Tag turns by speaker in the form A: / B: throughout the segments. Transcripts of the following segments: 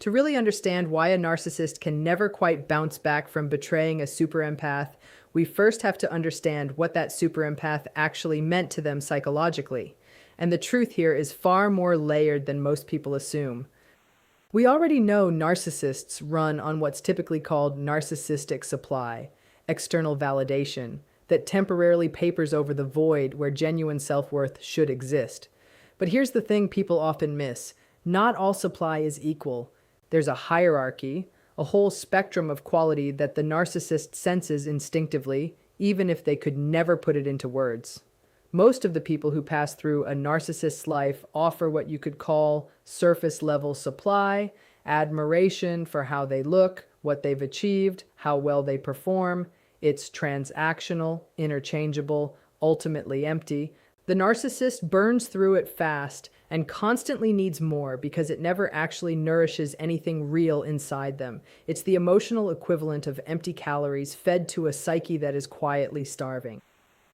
A: To really understand why a narcissist can never quite bounce back from betraying a super empath, we first have to understand what that super empath actually meant to them psychologically. And the truth here is far more layered than most people assume. We already know narcissists run on what's typically called narcissistic supply, external validation, that temporarily papers over the void where genuine self-worth should exist. But here's the thing people often miss. Not all supply is equal. There's a hierarchy, a whole spectrum of quality that the narcissist senses instinctively, even if they could never put it into words. Most of the people who pass through a narcissist's life offer what you could call surface-level supply, admiration for how they look, what they've achieved, how well they perform. It's transactional, interchangeable, ultimately empty. The narcissist burns through it fast and constantly needs more because it never actually nourishes anything real inside them. It's the emotional equivalent of empty calories fed to a psyche that is quietly starving.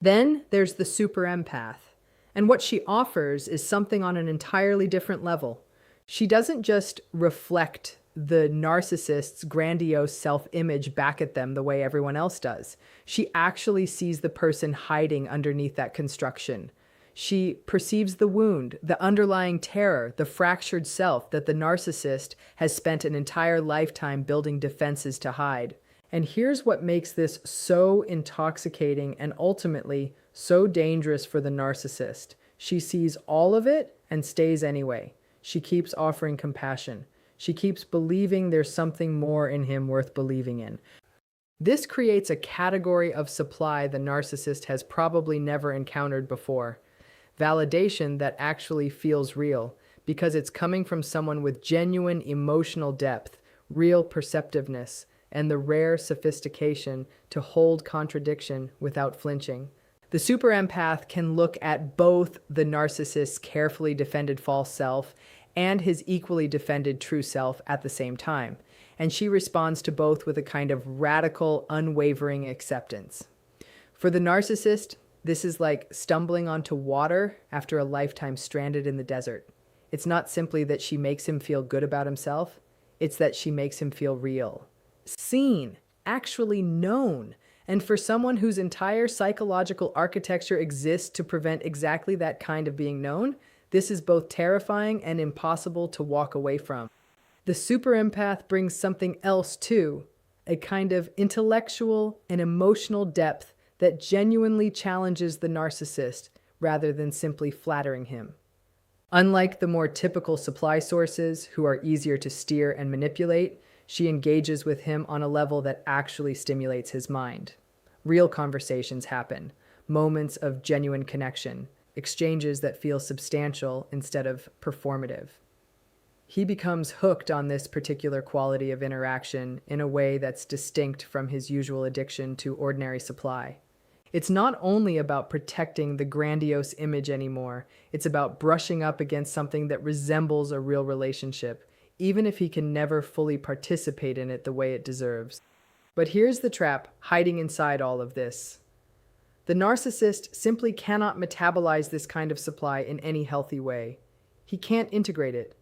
A: Then there's the super empath, and what she offers is something on an entirely different level. She doesn't just reflect the narcissist's grandiose self-image back at them the way everyone else does. She actually sees the person hiding underneath that construction. She perceives the wound, the underlying terror, the fractured self that the narcissist has spent an entire lifetime building defenses to hide. And here's what makes this so intoxicating and ultimately so dangerous for the narcissist. She sees all of it and stays anyway. She keeps offering compassion. She keeps believing there's something more in him worth believing in. This creates a category of supply the narcissist has probably never encountered before. Validation that actually feels real, because it's coming from someone with genuine emotional depth, real perceptiveness, and the rare sophistication to hold contradiction without flinching. The super empath can look at both the narcissist's carefully defended false self and his equally defended true self at the same time, and she responds to both with a kind of radical, unwavering acceptance. For the narcissist, this is like stumbling onto water after a lifetime stranded in the desert. It's not simply that she makes him feel good about himself, it's that she makes him feel real. Seen, actually known, and for someone whose entire psychological architecture exists to prevent exactly that kind of being known, this is both terrifying and impossible to walk away from. The super empath brings something else too, a kind of intellectual and emotional depth that genuinely challenges the narcissist rather than simply flattering him. Unlike the more typical supply sources who are easier to steer and manipulate, she engages with him on a level that actually stimulates his mind. Real conversations happen, moments of genuine connection, exchanges that feel substantial instead of performative. He becomes hooked on this particular quality of interaction in a way that's distinct from his usual addiction to ordinary supply. It's not only about protecting the grandiose image anymore, it's about brushing up against something that resembles a real relationship, even if he can never fully participate in it the way it deserves. But here's the trap hiding inside all of this. The narcissist simply cannot metabolize this kind of supply in any healthy way. He can't integrate it,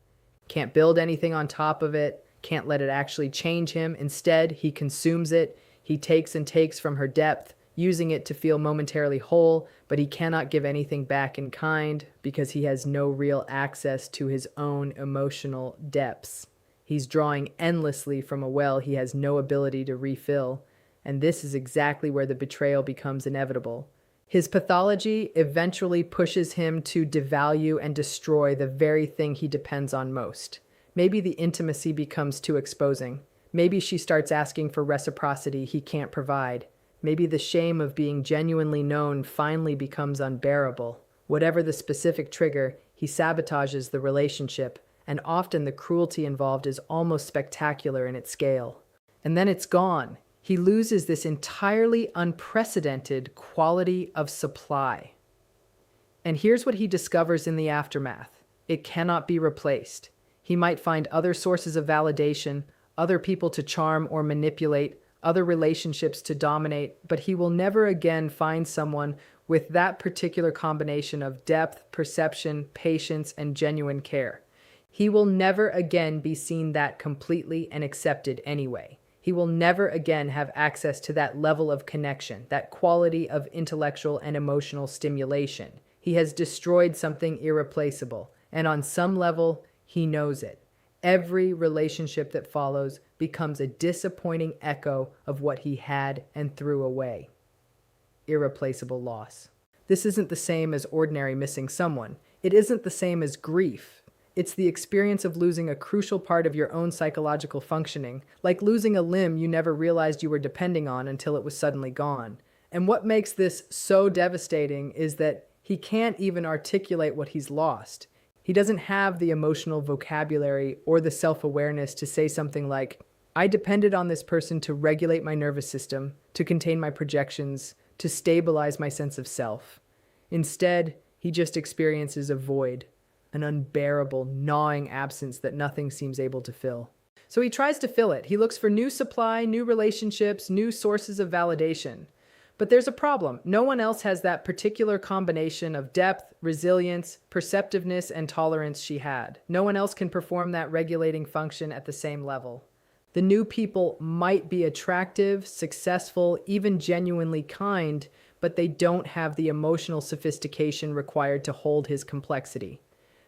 A: can't build anything on top of it, can't let it actually change him. Instead, he consumes it. He takes and takes from her depth, using it to feel momentarily whole, but he cannot give anything back in kind because he has no real access to his own emotional depths. He's drawing endlessly from a well he has no ability to refill, and this is exactly where the betrayal becomes inevitable. His pathology eventually pushes him to devalue and destroy the very thing he depends on most. Maybe the intimacy becomes too exposing. Maybe she starts asking for reciprocity he can't provide. Maybe the shame of being genuinely known finally becomes unbearable. Whatever the specific trigger, he sabotages the relationship, and often the cruelty involved is almost spectacular in its scale. And then it's gone. He loses this entirely unprecedented quality of supply. And here's what he discovers in the aftermath. It cannot be replaced. He might find other sources of validation, other people to charm or manipulate, other relationships to dominate, but he will never again find someone with that particular combination of depth, perception, patience, and genuine care. He will never again be seen that completely and accepted anyway. He will never again have access to that level of connection, that quality of intellectual and emotional stimulation. He has destroyed something irreplaceable, and on some level, he knows it. Every relationship that follows becomes a disappointing echo of what he had and threw away. Irreplaceable loss. This isn't the same as ordinary missing someone. It isn't the same as grief. It's the experience of losing a crucial part of your own psychological functioning, like losing a limb you never realized you were depending on until it was suddenly gone. And what makes this so devastating is that he can't even articulate what he's lost. He doesn't have the emotional vocabulary or the self-awareness to say something like, I depended on this person to regulate my nervous system, to contain my projections, to stabilize my sense of self. Instead, he just experiences a void, an unbearable, gnawing absence that nothing seems able to fill. So he tries to fill it. He looks for new supply, new relationships, new sources of validation. But there's a problem. No one else has that particular combination of depth, resilience, perceptiveness, and tolerance she had. No one else can perform that regulating function at the same level. The new people might be attractive, successful, even genuinely kind, but they don't have the emotional sophistication required to hold his complexity.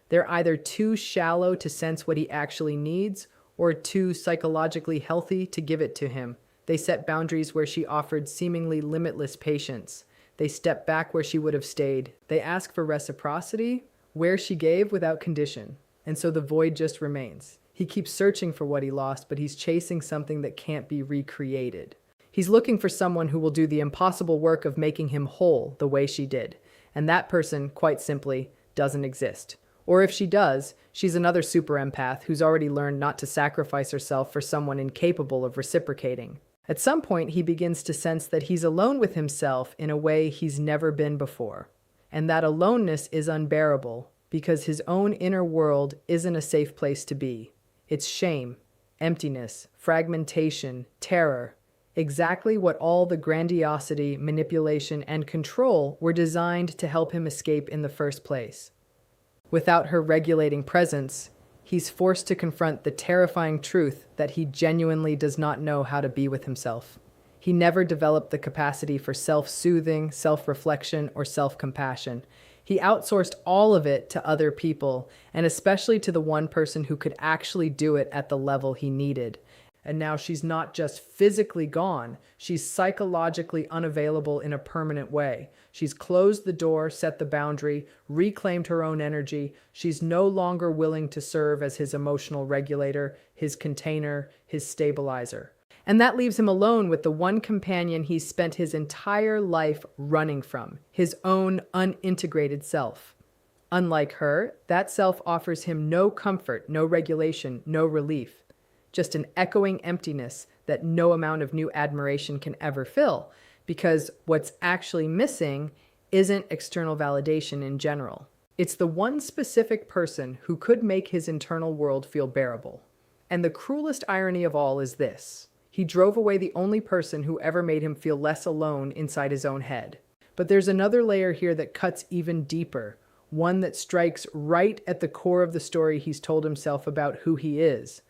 A: They're either too shallow to sense what he actually needs, or too psychologically healthy to give it to him. They set boundaries where she offered seemingly limitless patience. They step back where she would have stayed. They ask for reciprocity where she gave without condition. And so the void just remains. He keeps searching for what he lost, but he's chasing something that can't be recreated. He's looking for someone who will do the impossible work of making him whole the way she did. And that person, quite simply, doesn't exist. Or if she does, she's another super empath who's already learned not to sacrifice herself for someone incapable of reciprocating. At some point, he begins to sense that he's alone with himself in a way he's never been before. And that aloneness is unbearable because his own inner world isn't a safe place to be. It's shame, emptiness, fragmentation, terror. Exactly what all the grandiosity, manipulation, and control were designed to help him escape in the first place. Without her regulating presence, he's forced to confront the terrifying truth that he genuinely does not know how to be with himself. He never developed the capacity for self-soothing, self-reflection, or self-compassion. He outsourced all of it to other people, and especially to the one person who could actually do it at the level he needed. And now she's not just physically gone, she's psychologically unavailable in a permanent way. She's closed the door, set the boundary, reclaimed her own energy. She's no longer willing to serve as his emotional regulator, his container, his stabilizer. And that leaves him alone with the one companion he's spent his entire life running from, his own unintegrated self. Unlike her, that self offers him no comfort, no regulation, no relief. Just an echoing emptiness that no amount of new admiration can ever fill, because what's actually missing isn't external validation in general. It's the one specific person who could make his internal world feel bearable. And the cruelest irony of all is this. He drove away the only person who ever made him feel less alone inside his own head. But there's another layer here that cuts even deeper, one that strikes right at the core of the story he's told himself about who he is.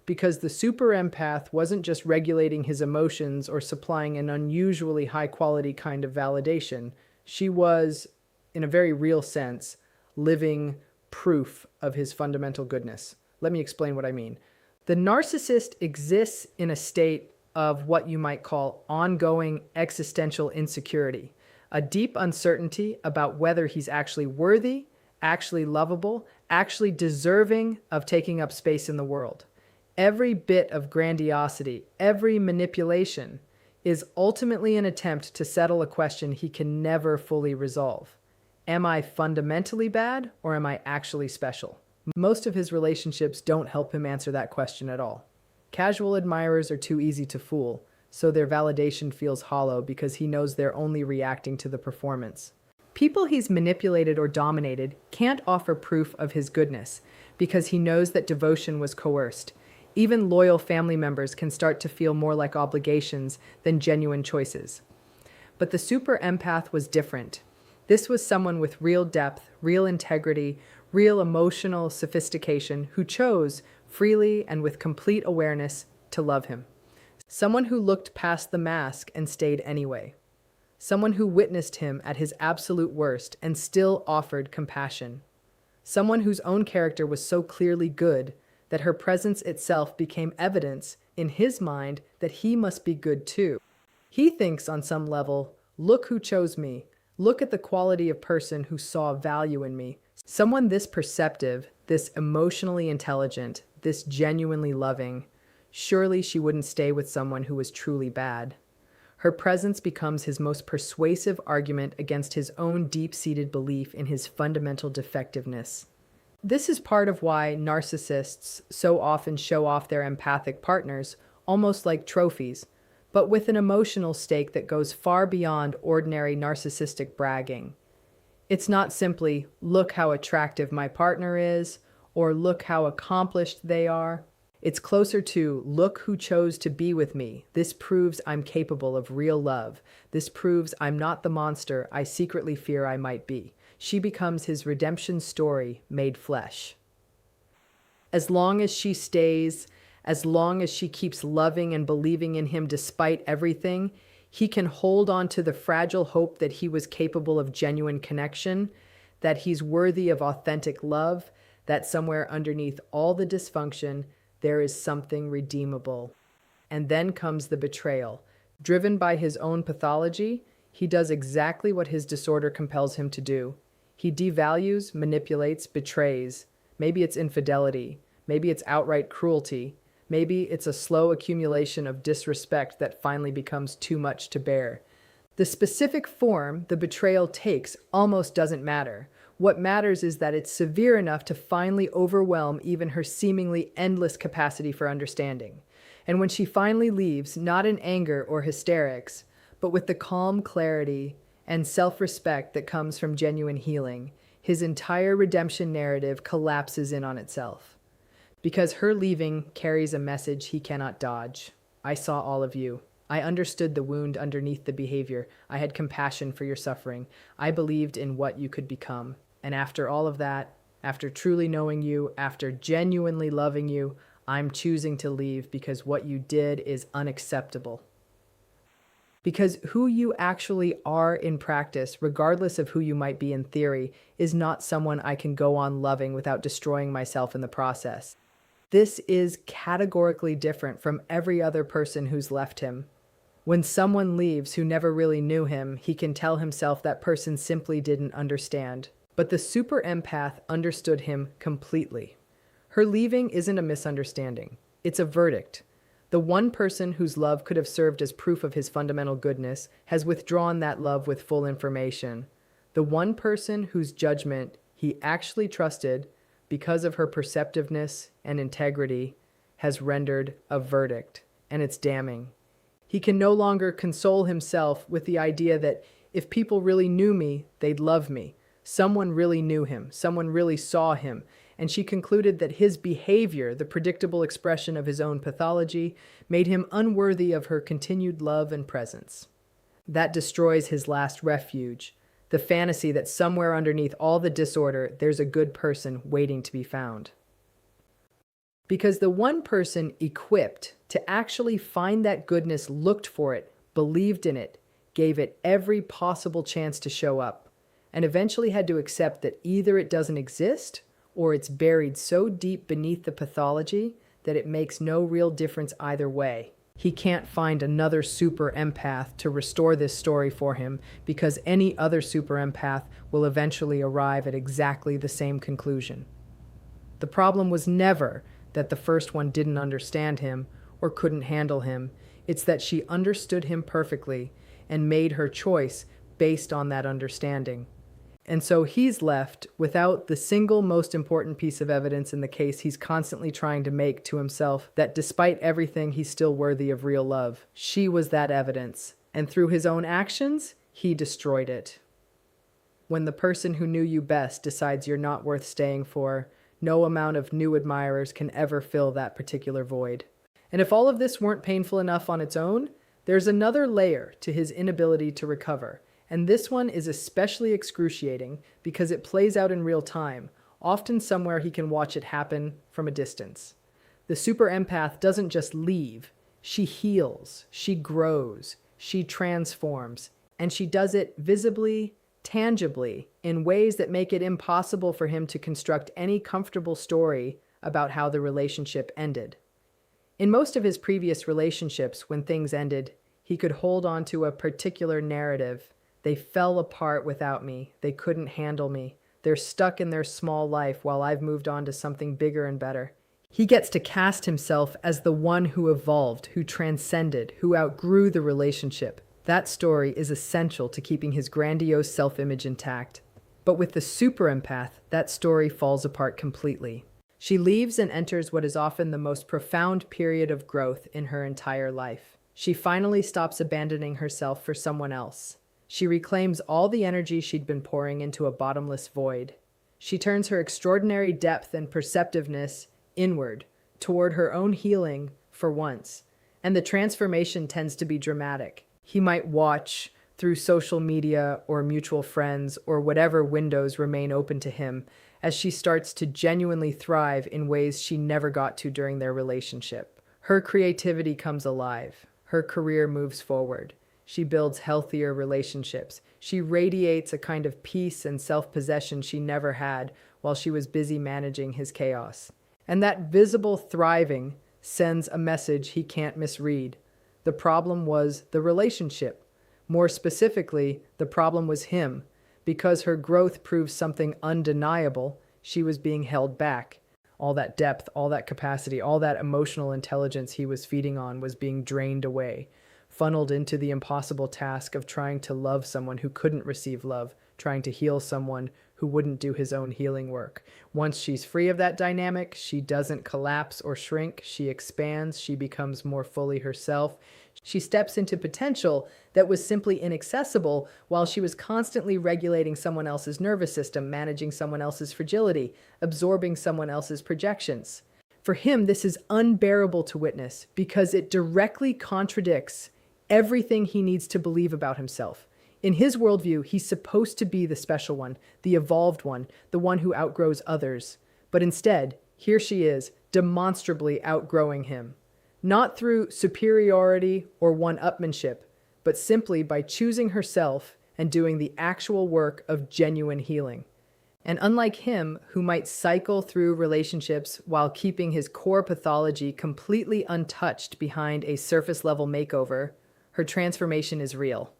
A: Because the super empath wasn't just regulating his emotions or supplying an unusually high-quality kind of validation. She was, in a very real sense, living proof of his fundamental goodness. Let me explain what I mean. The narcissist exists in a state of what you might call ongoing existential insecurity, a deep uncertainty about whether he's actually worthy, actually lovable, actually deserving of taking up space in the world. Every bit of grandiosity, every manipulation, is ultimately an attempt to settle a question he can never fully resolve. Am I fundamentally bad, or am I actually special? Most of his relationships don't help him answer that question at all. Casual admirers are too easy to fool, so their validation feels hollow because he knows they're only reacting to the performance. People he's manipulated or dominated can't offer proof of his goodness because he knows that devotion was coerced. Even loyal family members can start to feel more like obligations than genuine choices. But the super empath was different. This was someone with real depth, real integrity, real emotional sophistication, who chose freely and with complete awareness to love him. Someone who looked past the mask and stayed anyway. Someone who witnessed him at his absolute worst and still offered compassion. Someone whose own character was so clearly good that her presence itself became evidence in his mind that he must be good too. He thinks on some level, look who chose me. Look at the quality of person who saw value in me. Someone this perceptive, this emotionally intelligent, this genuinely loving. Surely she wouldn't stay with someone who was truly bad. Her presence becomes his most persuasive argument against his own deep-seated belief in his fundamental defectiveness. This is part of why narcissists so often show off their empathic partners, almost like trophies, but with an emotional stake that goes far beyond ordinary narcissistic bragging. It's not simply, look how attractive my partner is, or look how accomplished they are. It's closer to, look who chose to be with me. This proves I'm capable of real love. This proves I'm not the monster I secretly fear I might be. She becomes his redemption story made flesh. As long as she stays, as long as she keeps loving and believing in him despite everything, he can hold on to the fragile hope that he was capable of genuine connection, that he's worthy of authentic love, that somewhere underneath all the dysfunction, there is something redeemable. And then comes the betrayal. Driven by his own pathology, he does exactly what his disorder compels him to do. He devalues, manipulates, betrays. Maybe it's infidelity. Maybe it's outright cruelty. Maybe it's a slow accumulation of disrespect that finally becomes too much to bear. The specific form the betrayal takes almost doesn't matter. What matters is that it's severe enough to finally overwhelm even her seemingly endless capacity for understanding. And when she finally leaves, not in anger or hysterics, but with the calm clarity and self-respect that comes from genuine healing, his entire redemption narrative collapses in on itself. Because her leaving carries a message he cannot dodge. I saw all of you. I understood the wound underneath the behavior. I had compassion for your suffering. I believed in what you could become. And after all of that, after truly knowing you, after genuinely loving you, I'm choosing to leave because what you did is unacceptable. Because who you actually are in practice, regardless of who you might be in theory, is not someone I can go on loving without destroying myself in the process. This is categorically different from every other person who's left him. When someone leaves who never really knew him, he can tell himself that person simply didn't understand. But the super empath understood him completely. Her leaving isn't a misunderstanding. It's a verdict. The one person whose love could have served as proof of his fundamental goodness has withdrawn that love with full information. The one person whose judgment he actually trusted, because of her perceptiveness and integrity, has rendered a verdict, and it's damning. He can no longer console himself with the idea that if people really knew me, they'd love me. Someone really knew him. Someone really saw him. And she concluded that his behavior, the predictable expression of his own pathology, made him unworthy of her continued love and presence. That destroys his last refuge, the fantasy that somewhere underneath all the disorder, there's a good person waiting to be found. Because the one person equipped to actually find that goodness looked for it, believed in it, gave it every possible chance to show up, and eventually had to accept that either it doesn't exist or it's buried so deep beneath the pathology that it makes no real difference either way. He can't find another super empath to restore this story for him because any other super empath will eventually arrive at exactly the same conclusion. The problem was never that the first one didn't understand him or couldn't handle him. It's that she understood him perfectly and made her choice based on that understanding. And so he's left without the single most important piece of evidence in the case he's constantly trying to make to himself, that despite everything, he's still worthy of real love. She was that evidence, and through his own actions, he destroyed it. When the person who knew you best decides you're not worth staying for, no amount of new admirers can ever fill that particular void. And if all of this weren't painful enough on its own, there's another layer to his inability to recover. And this one is especially excruciating because it plays out in real time, often somewhere he can watch it happen from a distance. The super empath doesn't just leave, she heals, she grows, she transforms, and she does it visibly, tangibly, in ways that make it impossible for him to construct any comfortable story about how the relationship ended. In most of his previous relationships, when things ended, he could hold on to a particular narrative. They fell apart without me. They couldn't handle me. They're stuck in their small life while I've moved on to something bigger and better. He gets to cast himself as the one who evolved, who transcended, who outgrew the relationship. That story is essential to keeping his grandiose self-image intact. But with the super empath, that story falls apart completely. She leaves and enters what is often the most profound period of growth in her entire life. She finally stops abandoning herself for someone else. She reclaims all the energy she'd been pouring into a bottomless void. She turns her extraordinary depth and perceptiveness inward, toward her own healing for once. And the transformation tends to be dramatic. He might watch through social media or mutual friends or whatever windows remain open to him as she starts to genuinely thrive in ways she never got to during their relationship. Her creativity comes alive. Her career moves forward. She builds healthier relationships. She radiates a kind of peace and self-possession she never had while she was busy managing his chaos. And that visible thriving sends a message he can't misread. The problem was the relationship. More specifically, the problem was him. Because her growth proved something undeniable, she was being held back. All that depth, all that capacity, all that emotional intelligence he was feeding on was being drained away, funneled into the impossible task of trying to love someone who couldn't receive love, trying to heal someone who wouldn't do his own healing work. Once she's free of that dynamic, she doesn't collapse or shrink. She expands. She becomes more fully herself. She steps into potential that was simply inaccessible while she was constantly regulating someone else's nervous system, managing someone else's fragility, absorbing someone else's projections. For him, this is unbearable to witness because it directly contradicts everything he needs to believe about himself. In his worldview, he's supposed to be the special one, the evolved one, the one who outgrows others. But instead, here she is, demonstrably outgrowing him. Not through superiority or one-upmanship, but simply by choosing herself and doing the actual work of genuine healing. And unlike him, who might cycle through relationships while keeping his core pathology completely untouched behind a surface-level makeover, her transformation is real.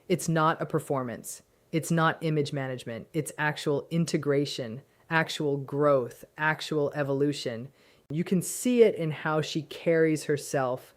A: It's not a performance. It's not image management. It's actual integration, actual growth, actual evolution. You can see it in how she carries herself,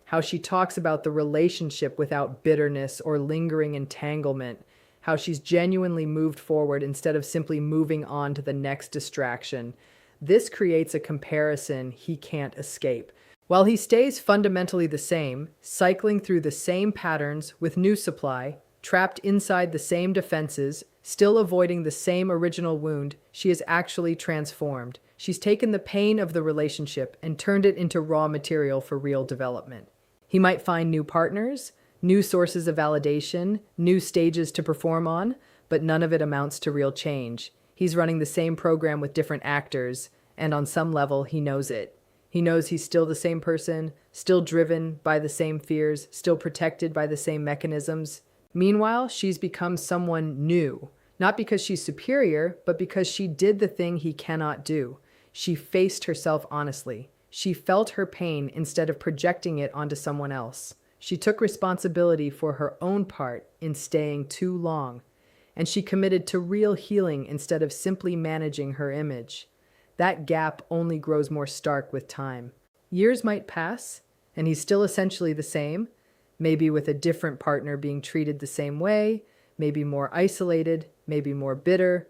A: how she talks about the relationship without bitterness or lingering entanglement, how she's genuinely moved forward instead of simply moving on to the next distraction. This creates a comparison he can't escape. While he stays fundamentally the same, cycling through the same patterns with new supply, trapped inside the same defenses, still avoiding the same original wound, she is actually transformed. She's taken the pain of the relationship and turned it into raw material for real development. He might find new partners, new sources of validation, new stages to perform on, but none of it amounts to real change. He's running the same program with different actors, and on some level, he knows it. He knows he's still the same person, still driven by the same fears, still protected by the same mechanisms. Meanwhile, she's become someone new, not because she's superior, but because she did the thing he cannot do. She faced herself honestly. She felt her pain instead of projecting it onto someone else. She took responsibility for her own part in staying too long, and she committed to real healing instead of simply managing her image. That gap only grows more stark with time. Years might pass, and he's still essentially the same, maybe with a different partner being treated the same way, maybe more isolated, maybe more bitter,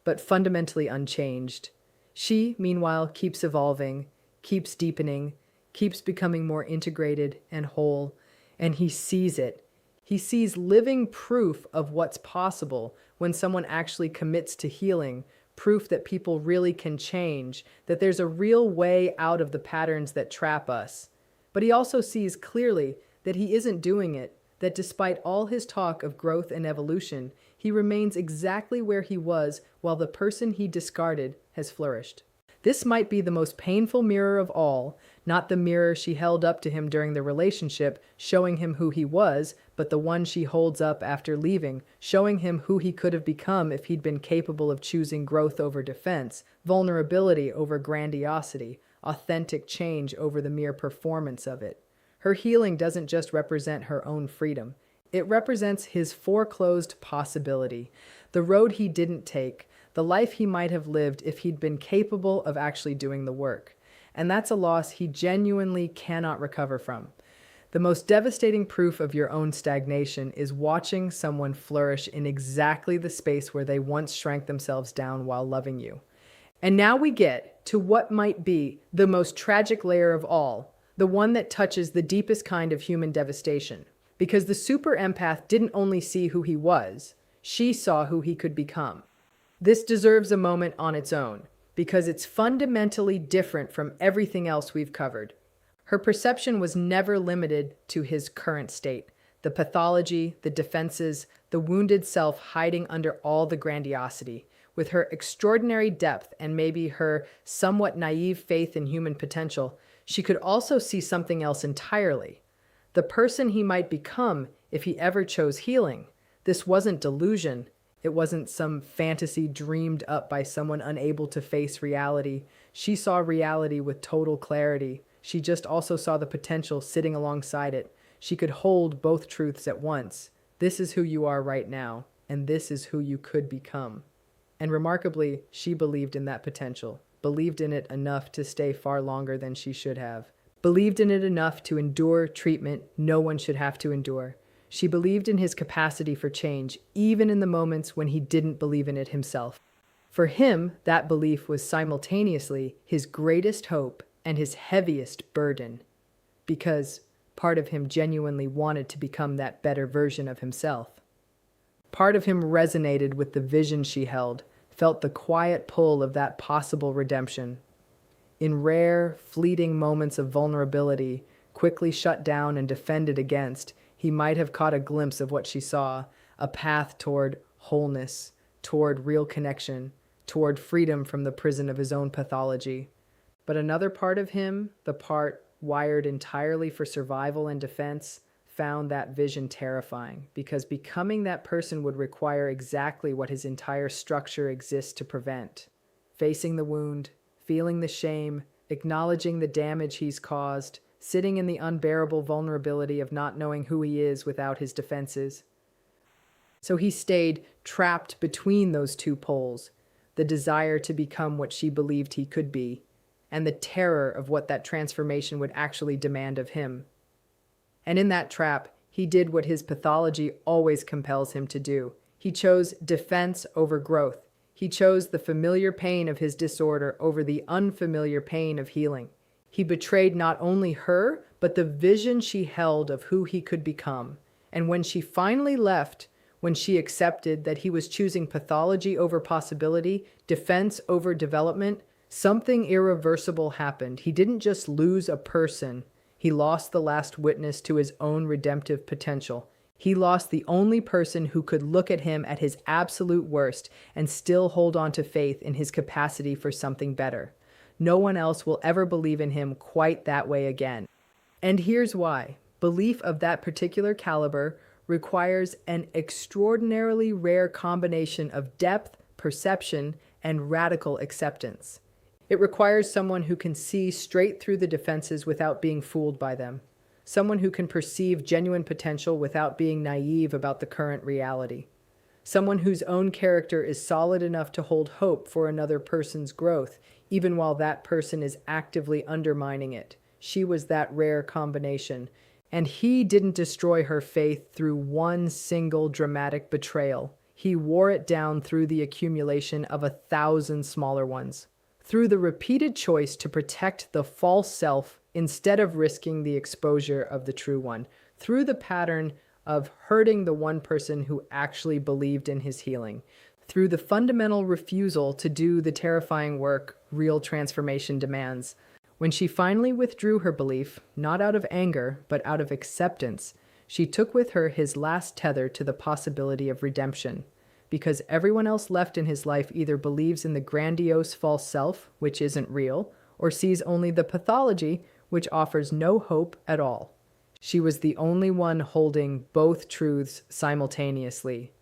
A: but fundamentally unchanged. She, meanwhile, keeps evolving, keeps deepening, keeps becoming more integrated and whole, and he sees it. He sees living proof of what's possible when someone actually commits to healing, proof that people really can change, that there's a real way out of the patterns that trap us. But he also sees clearly that he isn't doing it, that despite all his talk of growth and evolution, he remains exactly where he was while the person he discarded has flourished. This might be the most painful mirror of all, not the mirror she held up to him during the relationship, showing him who he was, but the one she holds up after leaving, showing him who he could have become if he'd been capable of choosing growth over defense, vulnerability over grandiosity, authentic change over the mere performance of it. Her healing doesn't just represent her own freedom. It represents his foreclosed possibility, the road he didn't take, the life he might have lived if he'd been capable of actually doing the work. And that's a loss he genuinely cannot recover from. The most devastating proof of your own stagnation is watching someone flourish in exactly the space where they once shrank themselves down while loving you. And now we get to what might be the most tragic layer of all, the one that touches the deepest kind of human devastation. Because the super empath didn't only see who he was, she saw who he could become. This deserves a moment on its own, because it's fundamentally different from everything else we've covered. Her perception was never limited to his current state, the pathology, the defenses, the wounded self hiding under all the grandiosity. With her extraordinary depth and maybe her somewhat naive faith in human potential, she could also see something else entirely. The person he might become if he ever chose healing. This wasn't delusion. It wasn't some fantasy dreamed up by someone unable to face reality. She saw reality with total clarity. She just also saw the potential sitting alongside it. She could hold both truths at once. This is who you are right now, and this is who you could become. And remarkably, she believed in that potential, believed in it enough to stay far longer than she should have, believed in it enough to endure treatment no one should have to endure. She believed in his capacity for change, even in the moments when he didn't believe in it himself. For him, that belief was simultaneously his greatest hope and his heaviest burden, because part of him genuinely wanted to become that better version of himself. Part of him resonated with the vision she held, felt the quiet pull of that possible redemption. In rare, fleeting moments of vulnerability, quickly shut down and defended against, he might have caught a glimpse of what she saw, a path toward wholeness, toward real connection, toward freedom from the prison of his own pathology. But another part of him, the part wired entirely for survival and defense, found that vision terrifying, because becoming that person would require exactly what his entire structure exists to prevent. Facing the wound, feeling the shame, acknowledging the damage he's caused, sitting in the unbearable vulnerability of not knowing who he is without his defenses. So he stayed trapped between those two poles, the desire to become what she believed he could be, and the terror of what that transformation would actually demand of him. And in that trap, he did what his pathology always compels him to do. He chose defense over growth. He chose the familiar pain of his disorder over the unfamiliar pain of healing. He betrayed not only her, but the vision she held of who he could become. And when she finally left, when she accepted that he was choosing pathology over possibility, defense over development, something irreversible happened. He didn't just lose a person. He lost the last witness to his own redemptive potential. He lost the only person who could look at him at his absolute worst and still hold on to faith in his capacity for something better. No one else will ever believe in him quite that way again. And here's why. Belief of that particular caliber requires an extraordinarily rare combination of depth, perception, and radical acceptance. It requires someone who can see straight through the defenses without being fooled by them. Someone who can perceive genuine potential without being naive about the current reality. Someone whose own character is solid enough to hold hope for another person's growth, even while that person is actively undermining it. She was that rare combination. And he didn't destroy her faith through one single dramatic betrayal. He wore it down through the accumulation of 1,000 smaller ones. Through the repeated choice to protect the false self instead of risking the exposure of the true one. Through the pattern of hurting the one person who actually believed in his healing. Through the fundamental refusal to do the terrifying work real transformation demands. When she finally withdrew her belief, not out of anger, but out of acceptance, she took with her his last tether to the possibility of redemption. because everyone else left in his life either believes in the grandiose false self, which isn't real, or sees only the pathology, which offers no hope at all. She was the only one holding both truths simultaneously.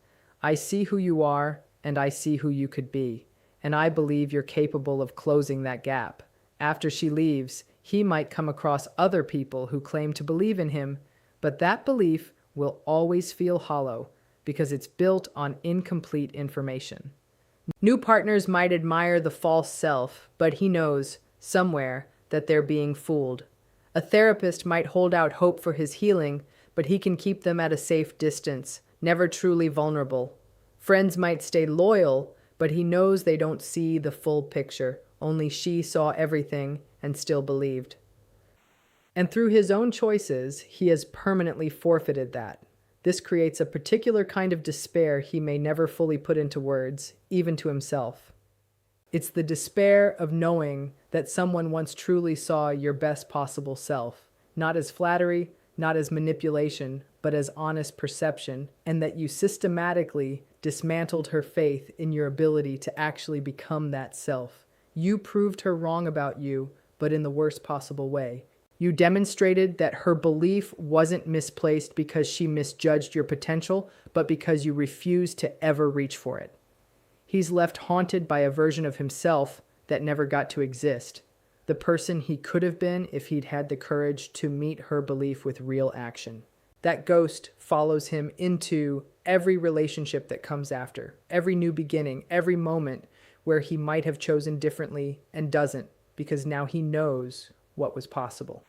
A: I see who you are, and I see who you could be, and I believe you're capable of closing that gap. After she leaves, he might come across other people who claim to believe in him, but that belief will always feel hollow because it's built on incomplete information. New partners might admire the false self, but he knows, somewhere, that they're being fooled. A therapist might hold out hope for his healing, but he can keep them at a safe distance, never truly vulnerable. Friends might stay loyal, but he knows they don't see the full picture. Only she saw everything and still believed. And through his own choices, he has permanently forfeited that. This creates a particular kind of despair he may never fully put into words, even to himself. It's the despair of knowing that someone once truly saw your best possible self, not as flattery, not as manipulation, but as honest perception, and that you systematically dismantled her faith in your ability to actually become that self. You proved her wrong about you, but in the worst possible way. You demonstrated that her belief wasn't misplaced because she misjudged your potential, but because you refused to ever reach for it. He's left haunted by a version of himself that never got to exist, the person he could have been if he'd had the courage to meet her belief with real action. That ghost follows him into every relationship that comes after, every new beginning, every moment where he might have chosen differently and doesn't, because now he knows what was possible.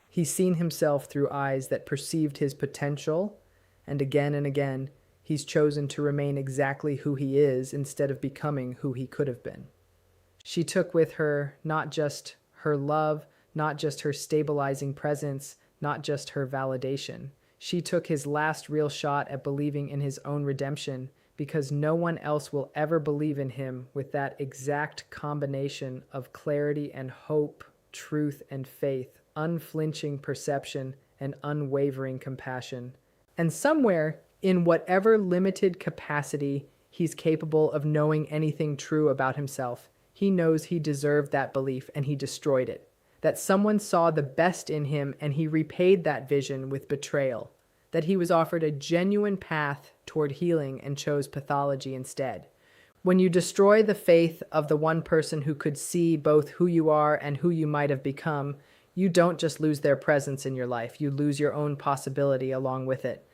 A: He's seen himself through eyes that perceived his potential, and again, he's chosen to remain exactly who he is instead of becoming who he could have been. She took with her not just her love, not just her stabilizing presence, not just her validation. She took his last real shot at believing in his own redemption, because no one else will ever believe in him with that exact combination of clarity and hope, truth and faith, unflinching perception, and unwavering compassion. And somewhere, in whatever limited capacity he's capable of knowing anything true about himself, he knows he deserved that belief and he destroyed it. That someone saw the best in him and he repaid that vision with betrayal. That he was offered a genuine path toward healing and chose pathology instead. When you destroy the faith of the one person who could see both who you are and who you might have become, you don't just lose their presence in your life, you lose your own possibility along with it.